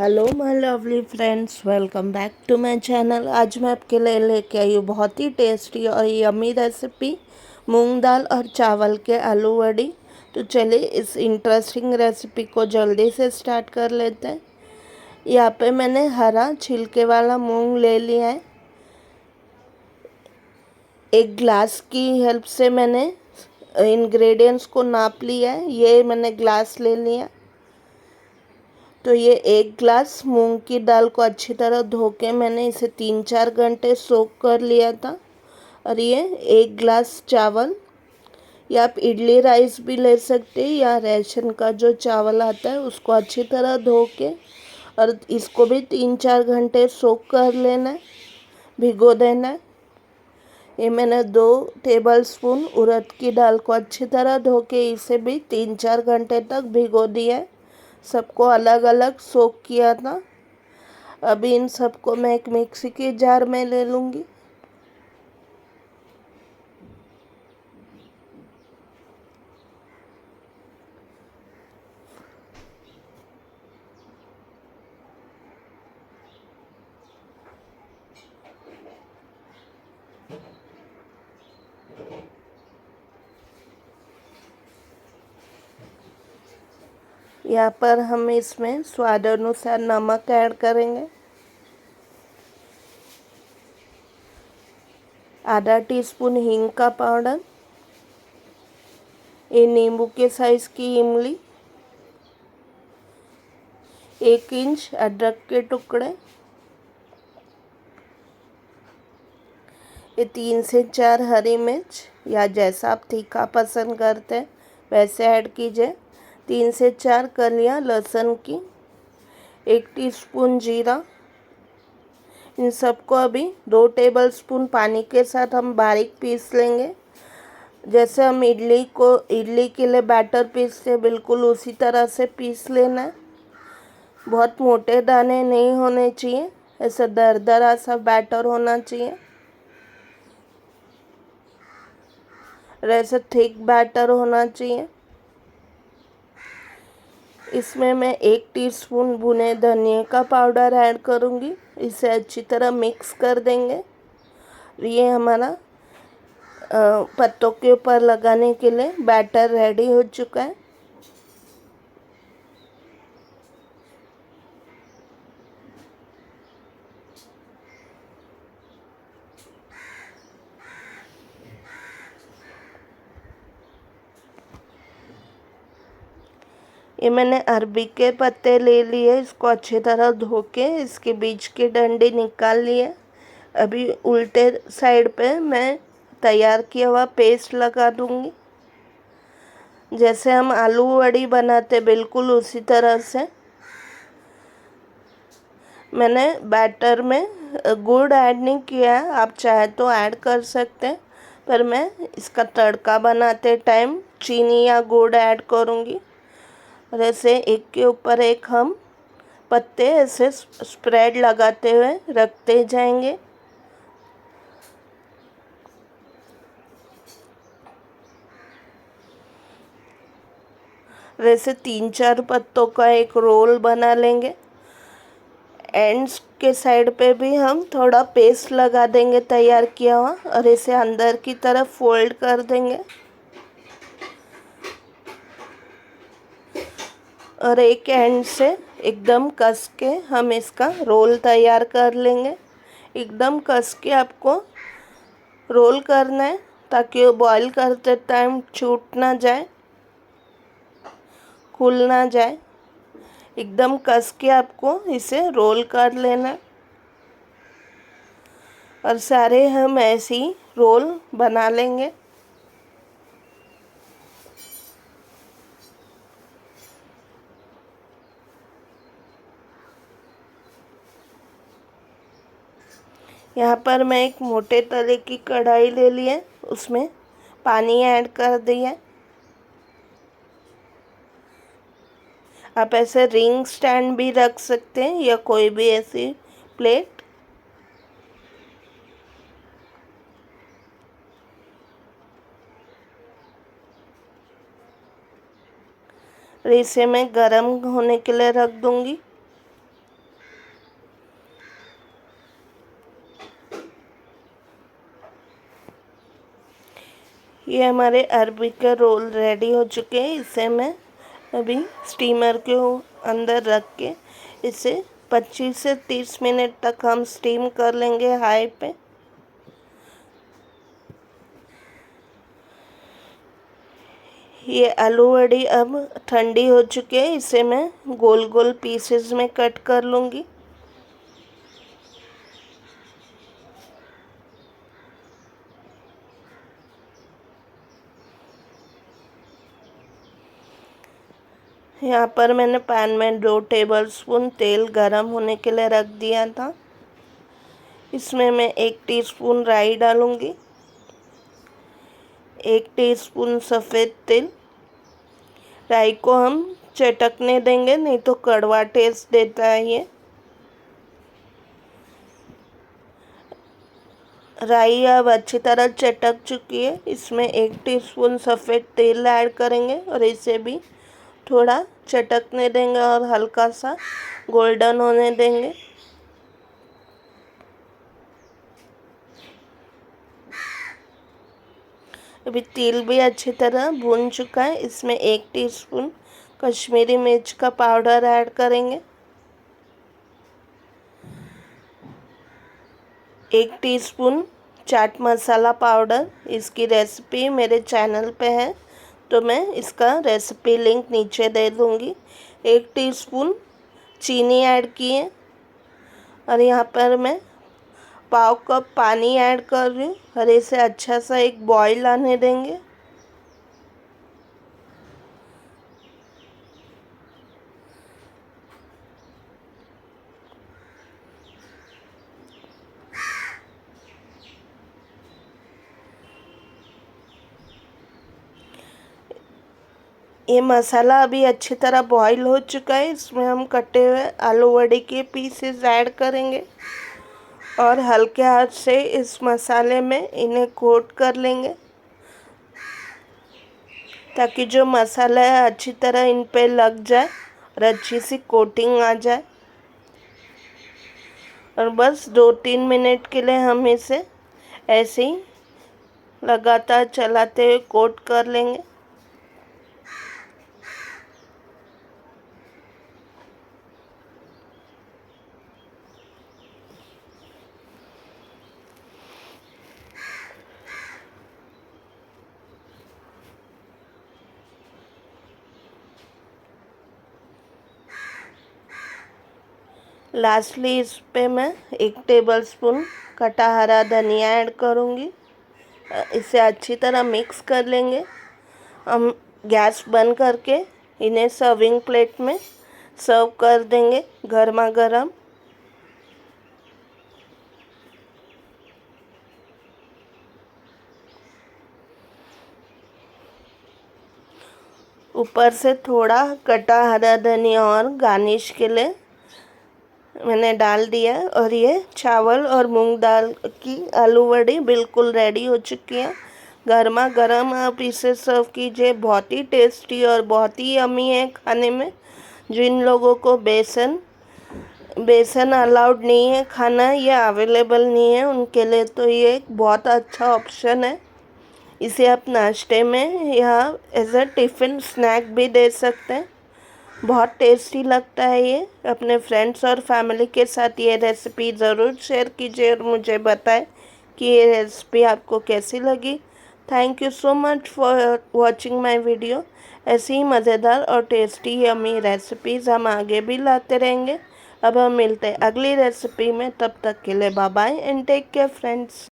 Hello my lovely friends, welcome back to my channel. आज मैं आपके लिए लेके आई हूँ बहुत ही टेस्टी और यम्मी रेसिपी, मूंग दाल और चावल के आलू वड़ी। तो चलिए इस इंटरेस्टिंग रेसिपी को जल्दी से स्टार्ट कर लेते हैं। यहाँ पे मैंने हरा छिलके वाला मूंग ले लिया है। एक ग्लास की हेल्प से मैंने इंग्रेडिएंट्स को नाप लिया है। ये मैंने ग्लास ले लिया। तो ये एक ग्लास मूंग की दाल को अच्छी तरह धो के मैंने इसे 3-4 घंटे सोक कर लिया था। और ये एक ग्लास चावल, या आप इडली राइस भी ले सकते हैं या रेशन का जो चावल आता है उसको अच्छी तरह धो के और इसको भी 3-4 घंटे सोक कर लेना है, भिगो देना है। ये मैंने 2 टेबल स्पून उड़द की दाल को अच्छी तरह धो के इसे भी 3-4 घंटे तक भिगो दिया है। सबको अलग अलग सोक किया था। अभी इन सबको मैं एक मिक्सी के जार में ले लूँगी। यहाँ पर हम इसमें स्वाद अनुसार नमक ऐड करेंगे। आधा टीस्पून हींग का पाउडर। ये नींबू के साइज़ की इमली। 1 इंच अदरक के टुकड़े। ये 3 से 4 हरी मिर्च, या जैसा आप तीखा पसंद करते हैं वैसे ऐड कीजिए। 3 से 4 कलियां लहसुन की। 1 टीस्पून जीरा। इन सबको अभी 2 टेबल स्पून पानी के साथ हम बारीक पीस लेंगे। जैसे हम इडली के लिए बैटर पीसते हैं, बिल्कुल उसी तरह से पीस लेना है। बहुत मोटे दाने नहीं होने चाहिए, ऐसा दरदरा सा बैटर होना चाहिए। और ऐसा थिक बैटर होना चाहिए। इसमें मैं 1 टीस्पून भुने धनिया का पाउडर ऐड करूँगी। इसे अच्छी तरह मिक्स कर देंगे। ये हमारा पत्तों के ऊपर लगाने के लिए बैटर रेडी हो चुका है। ये मैंने अरबी के पत्ते ले लिए, इसको अच्छी तरह धो के इसके बीच की डंडी निकाल लिए। अभी उल्टे साइड पे मैं तैयार किया हुआ पेस्ट लगा दूंगी। जैसे हम आलू वड़ी बनाते बिल्कुल उसी तरह से। मैंने बैटर में गुड़ ऐड नहीं किया है, आप चाहे तो ऐड कर सकते हैं, पर मैं इसका तड़का बनाते टाइम चीनी या गुड़ ऐड करूँगी। और ऐसे एक के ऊपर एक हम पत्ते ऐसे स्प्रेड लगाते हुए रखते जाएंगे। वैसे 3-4 पत्तों का एक रोल बना लेंगे। एंड्स के साइड पे भी हम थोड़ा पेस्ट लगा देंगे तैयार किया हुआ, और इसे अंदर की तरफ फोल्ड कर देंगे। और एक एंड से एकदम कस के हम इसका रोल तैयार कर लेंगे। एकदम कस के आपको रोल करना है ताकि वो बॉईल करते टाइम छूट ना जाए, खुल ना जाए। एकदम कस के आपको इसे रोल कर लेना है। और सारे हम ऐसे ही रोल बना लेंगे। यहाँ पर मैं एक मोटे तले की कढ़ाई ले ली है, उसमें पानी ऐड कर दिया। आप ऐसे रिंग स्टैंड भी रख सकते हैं या कोई भी ऐसी प्लेट। और इसे मैं गरम होने के लिए रख दूंगी। ये हमारे अरबी के रोल रेडी हो चुके हैं। इसे मैं अभी स्टीमर के अंदर रख के इसे 25 से 30 मिनट तक हम स्टीम कर लेंगे हाई पे। ये आलू वड़ी अब ठंडी हो चुकी है। इसे मैं गोल गोल पीसेस में कट कर लूँगी। यहाँ पर मैंने पैन में 2 टेबलस्पून तेल गरम होने के लिए रख दिया था। इसमें मैं 1 टीस्पून राई डालूँगी, 1 टीस्पून सफ़ेद तिल। राई को हम चटकने देंगे, नहीं तो कड़वा टेस्ट देता है ये। राई अब अच्छी तरह चटक चुकी है। इसमें 1 टीस्पून सफ़ेद तेल ऐड करेंगे और इसे भी थोड़ा चटकने देंगे और हल्का सा गोल्डन होने देंगे। अभी तेल भी अच्छी तरह भून चुका है। इसमें 1 टीस्पून कश्मीरी मिर्च का पाउडर ऐड करेंगे, 1 टीस्पून चाट मसाला पाउडर। इसकी रेसिपी मेरे चैनल पे है, तो मैं इसका रेसिपी लिंक नीचे दे दूँगी। 1 टीस्पून चीनी ऐड किए और यहाँ पर मैं पाव कप पानी ऐड कर रही हूँ और इसे अच्छा सा एक बॉईल आने देंगे। ये मसाला अभी अच्छी तरह बॉईल हो चुका है। इसमें हम कटे हुए आलू वड़े के पीसेस ऐड करेंगे और हल्के हाथ से इस मसाले में इन्हें कोट कर लेंगे, ताकि जो मसाला है अच्छी तरह इन पे लग जाए और अच्छी सी कोटिंग आ जाए। और बस 2-3 मिनट के लिए हम इसे ऐसे ही लगातार चलाते हुए कोट कर लेंगे। लास्टली इस पे मैं 1 टेबलस्पून कटा हरा धनिया ऐड करूँगी। इसे अच्छी तरह मिक्स कर लेंगे। हम गैस बंद करके इन्हें सर्विंग प्लेट में सर्व कर देंगे गर्मा गर्म। ऊपर से थोड़ा कटा हरा धनिया और गार्निश के लिए मैंने डाल दिया और ये चावल और मूंग दाल की आलू वड़ी बिल्कुल रेडी हो चुकी है। गर्मा गर्म आप इसे सर्व कीजिए। बहुत ही टेस्टी और बहुत ही यम्मी है खाने में। जिन लोगों को बेसन अलाउड नहीं है खाना या अवेलेबल नहीं है, उनके लिए तो ये एक बहुत अच्छा ऑप्शन है। इसे आप नाश्ते में या एज अ टिफ़िन स्नैक भी दे सकते हैं। बहुत टेस्टी लगता है ये। अपने फ्रेंड्स और फैमिली के साथ ये रेसिपी ज़रूर शेयर कीजिए और मुझे बताएं कि ये रेसिपी आपको कैसी लगी। Thank you so much for watching my video. ऐसी ही मज़ेदार और टेस्टी यम्मी रेसिपीज़ हम आगे भी लाते रहेंगे। अब हम मिलते हैं अगली रेसिपी में। तब तक के लिए bye bye and take care friends.